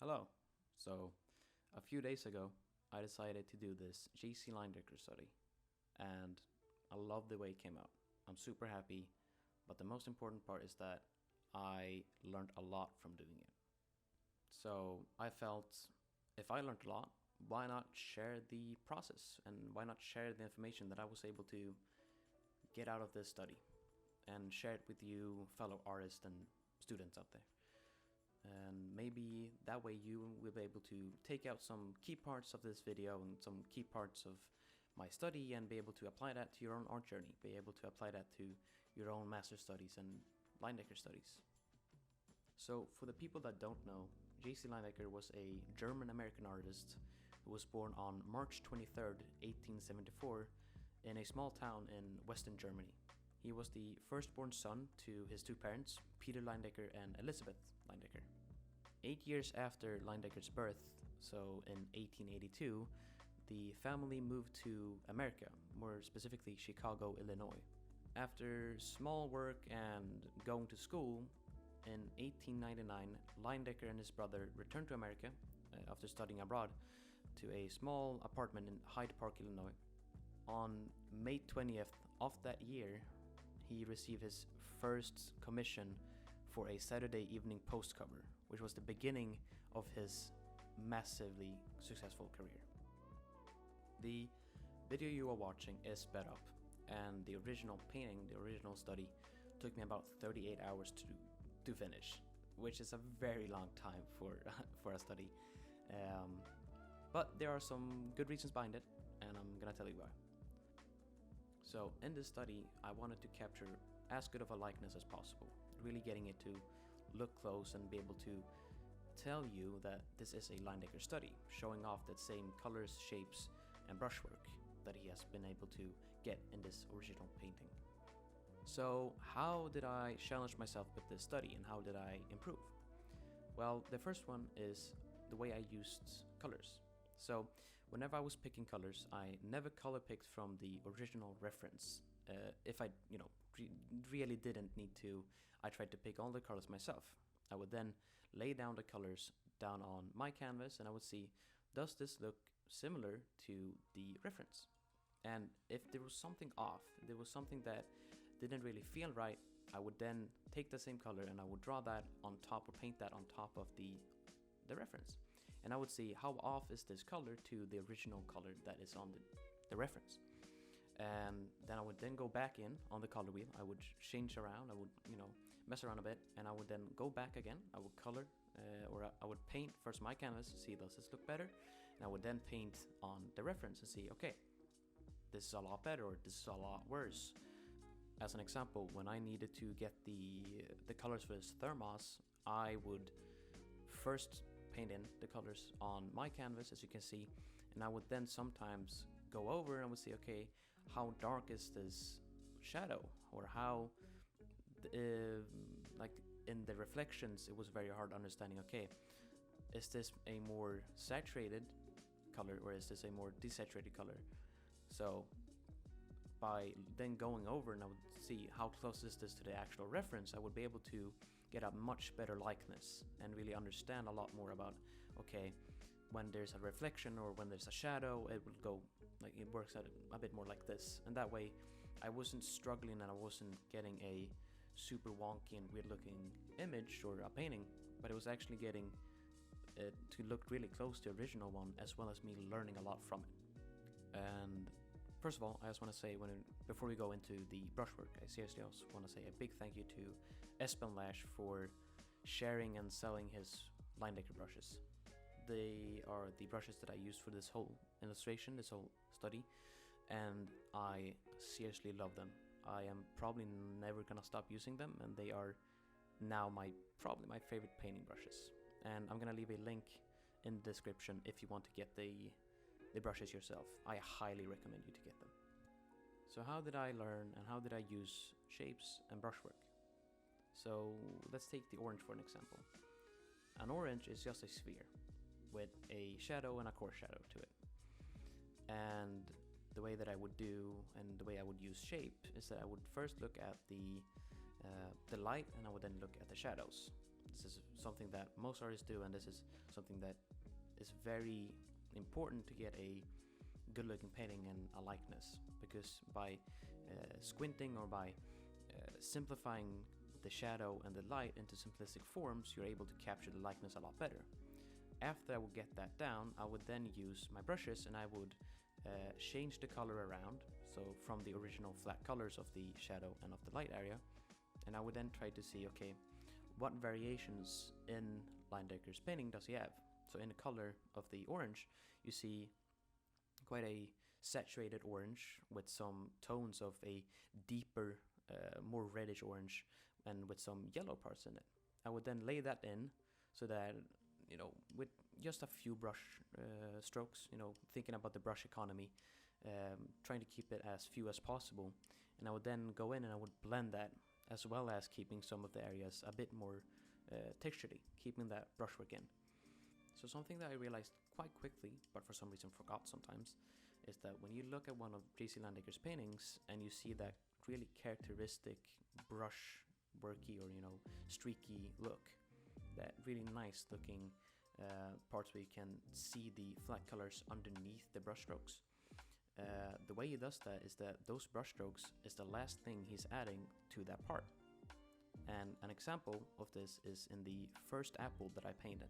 Hello. So, a few days ago, I decided to do this JC Leyendecker study, and I love the way it came out. I'm super happy, but the most important part is that I learned a lot from doing it. So, I felt if I learned a lot, why not share the process and why not share the information that I was able to get out of this study and share it with you, fellow artists and students out there. And maybe that way you will be able to take out some key parts of this video and some key parts of my study and be able to apply that to your own art journey, be able to apply that to your own master studies and Leyendecker studies. So for the people that don't know, J.C. Leyendecker was a German-American artist who was born on March 23rd, 1874 in a small town in western Germany. He was the firstborn son to his two parents, Peter Leyendecker and Elizabeth Leyendecker. 8 years after Leyendecker's birth, so in 1882, the family moved to America, more specifically Chicago, Illinois. After small work and going to school, in 1899, Leyendecker and his brother returned to America after studying abroad to a small apartment in Hyde Park, Illinois. On May 20th of that year, he received his first commission for a Saturday Evening Post cover, which was the beginning of his massively successful career. The video you are watching is sped up, and the original painting, the original study, took me about 38 hours to finish, which is a very long time for a study. But there are some good reasons behind it, and I'm gonna tell you why. So in this study, I wanted to capture as good of a likeness as possible, really getting it to look close and be able to tell you that this is a Leyendecker study, showing off that same colors, shapes, and brushwork that he has been able to get in this original painting. So how did I challenge myself with this study and how did I improve? Well, the first one is the way I used colors. So whenever I was picking colors, I never color picked from the original reference. If I, really didn't need to, I tried to pick all the colors myself. I would then lay down the colors down on my canvas and I would see, does this look similar to the reference? And if there was something off, there was something that didn't really feel right, I would then take the same color and I would draw that on top or paint that on top of the reference. And I would see how off is this color to the original color that is on the reference. And then I would then go back in on the color wheel. I would change around, I would, mess around a bit, and I would then go back again. I would color, or I would paint first my canvas to see, does this look better? And I would then paint on the reference and see, okay, this is a lot better or this is a lot worse. As an example, when I needed to get the colors for this thermos, I would first paint in the colors on my canvas, as you can see, and I would then sometimes go over and would see, okay, how dark is this shadow, or how like in the reflections it was very hard understanding, okay, is this a more saturated color or is this a more desaturated color? So by then going over and I would see how close is this to the actual reference, I would be able to get a much better likeness and really understand a lot more about, okay, when there's a reflection or when there's a shadow, it will go, like it works out a bit more like this. And that way I wasn't struggling and I wasn't getting a super wonky and weird looking image or a painting, but it was actually getting it to look really close to the original one, as well as me learning a lot from it. And first of all, I just want to say, before we go into the brushwork, I seriously also want to say a big thank you to Esben Lash'es for sharing and selling his Leyendecker brushes. They are the brushes that I used for this whole illustration, this whole study, and I seriously love them. I am probably never gonna stop using them, and they are now probably my favorite painting brushes. And I'm gonna leave a link in the description if you want to get the brushes yourself. I highly recommend you to get them. So how did I learn and how did I use shapes and brushwork? So let's take the orange for an example. An orange is just a sphere with a shadow and a core shadow to it. And the way that I would do and the way I would use shape is that I would first look at the light and I would then look at the shadows. This is something that most artists do, and this is something that is very important to get a good looking painting and a likeness, because by squinting or by simplifying the shadow and the light into simplistic forms, you're able to capture the likeness a lot better. After I would get that down, I would then use my brushes and I would change the color around, so from the original flat colors of the shadow and of the light area, and I would then try to see, okay, what variations in Leyendecker's painting does he have? So in the color of the orange, you see quite a saturated orange with some tones of a deeper, more reddish orange, and with some yellow parts in it. I would then lay that in so that, you know, with just a few brush strokes, you know, thinking about the brush economy, trying to keep it as few as possible. And I would then go in and I would blend that, as well as keeping some of the areas a bit more texturally, keeping that brushwork in. So something that I realized quite quickly, but for some reason forgot sometimes, is that when you look at one of J.C. Leyendeckers' paintings and you see that really characteristic brush worky or, you know, streaky look, that really nice looking parts where you can see the flat colors underneath the brush strokes. The way he does that is that those brush strokes is the last thing he's adding to that part. And an example of this is in the first apple that I painted,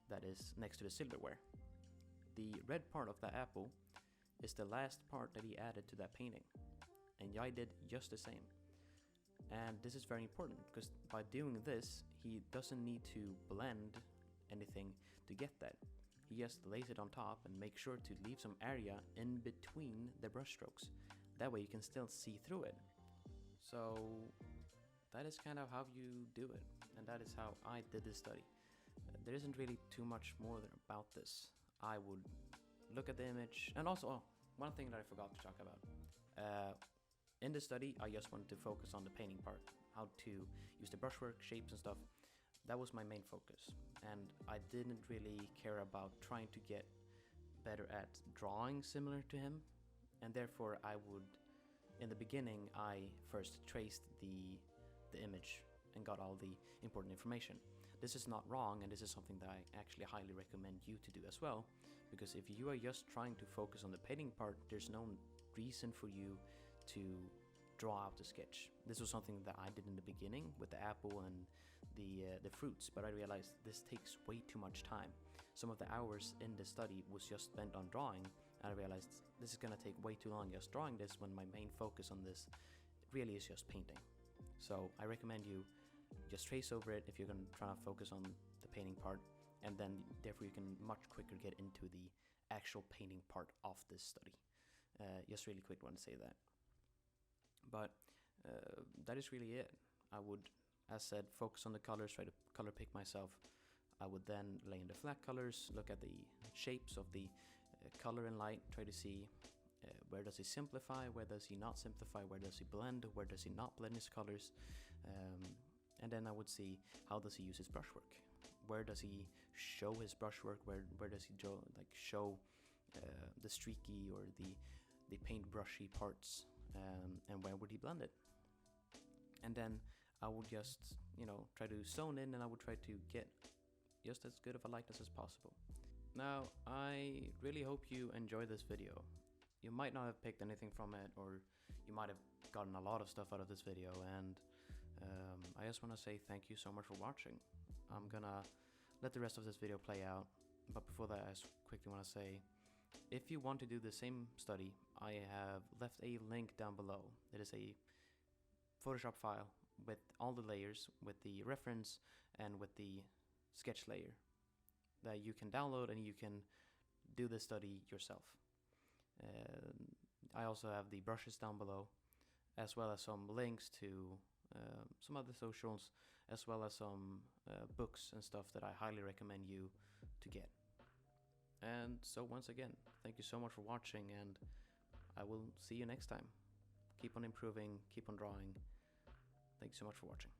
that is next to the silverware. The red part of that apple is the last part that he added to that painting, and Jai did just the same. And this is very important, because by doing this, he doesn't need to blend anything to get that. He just lays it on top and makes sure to leave some area in between the brush strokes. That way you can still see through it. So that is kind of how you do it, and that is how I did this study. There isn't really too much more about this. I would look at the image, and also one thing that I forgot to talk about. In the study, I just wanted to focus on the painting part, how to use the brushwork, shapes and stuff. That was my main focus, and I didn't really care about trying to get better at drawing similar to him, and therefore I would, in the beginning, I first traced the image and got all the important information. This is not wrong, and this is something that I actually highly recommend you to do as well, because if you are just trying to focus on the painting part, there's no reason for you to draw out the sketch. This was something that I did in the beginning with the apple and the fruits, but I realized this takes way too much time. Some of the hours in the study was just spent on drawing, and I realized this is gonna take way too long just drawing this, when my main focus on this really is just painting. So I recommend you just trace over it if you're gonna try to focus on the painting part, and then therefore you can much quicker get into the actual painting part of this study. Just really quick want to say that. But that is really it. I would, as said, focus on the colors, try to color pick myself. I would then lay in the flat colors, look at the shapes of the color and light, try to see where does he simplify, where does he not simplify, where does he blend, where does he not blend his colors. And then I would see how does he use his brushwork. Where does he show his brushwork, where does he show the streaky or the paintbrushy parts, and where would he blend it. And then I would just, you know, try to zone in, and I would try to get just as good of a likeness as possible. Now, I really hope you enjoy this video. You might not have picked anything from it, or you might have gotten a lot of stuff out of this video, and I just want to say thank you so much for watching. I'm gonna let the rest of this video play out, but before that I just quickly want to say, if you want to do the same study, I have left a link down below. It is a Photoshop file with all the layers, with the reference and with the sketch layer that you can download, and you can do the study yourself. I also have the brushes down below, as well as some links to some other socials, as well as some books and stuff that I highly recommend you to get. And so once again, thank you so much for watching, and I will see you next time. Keep on improving, keep on drawing. Thank you so much for watching.